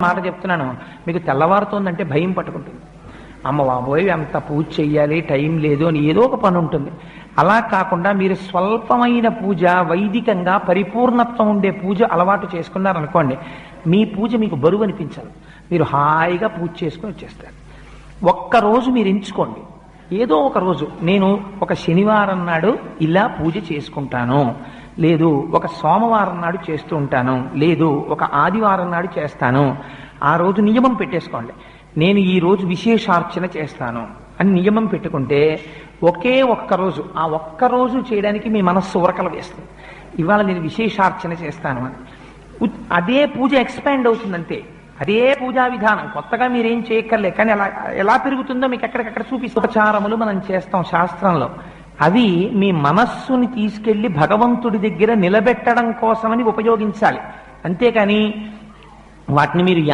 మాట చెప్తున్నాను, మీకు తెల్లవారుతోందంటే భయం పట్టుకుంటుంది. అమ్మ బాబోయ్ అంత పూజ చెయ్యాలి, టైం లేదు అని ఏదో ఒక పని ఉంటుంది. అలా కాకుండా మీరు స్వల్పమైన పూజ, వైదికంగా పరిపూర్ణత్వం ఉండే పూజ అలవాటు చేసుకున్నారనుకోండి, మీ పూజ మీకు బరువు అనిపించాలి. మీరు హాయిగా పూజ చేసుకుని వచ్చేస్తారు. ఒక్కరోజు మీరు ఎంచుకోండి, ఏదో ఒక రోజు నేను ఒక శనివారం నాడు ఇలా పూజ చేసుకుంటాను, లేదు ఒక సోమవారం నాడు చేస్తూ ఉంటాను, లేదు ఒక ఆదివారం నాడు చేస్తాను. ఆ రోజు నియమం పెట్టేసుకోండి, నేను ఈ రోజు విశేషార్చన చేస్తాను అని నియమం పెట్టుకుంటే ఒకే ఒక్కరోజు, ఆ ఒక్కరోజు చేయడానికి మీ మనస్సు ఉరకలు వేస్తుంది. ఇవాళ నేను విశేషార్చన చేస్తాను అని అదే పూజ ఎక్స్పాండ్ అవుతుందంతే. అదే పూజా విధానం, కొత్తగా మీరేం చేయక్కర్లే. కానీ అలా ఎలా పెరుగుతుందో మీకు ఎక్కడికక్కడ చూపిస్తూ ఉపచారములు మనం చేస్తాం శాస్త్రంలో. అవి మీ మనస్సుని తీసుకెళ్లి భగవంతుడి దగ్గర నిలబెట్టడం కోసమని ఉపయోగించాలి. అంతేకాని వాటిని మీరు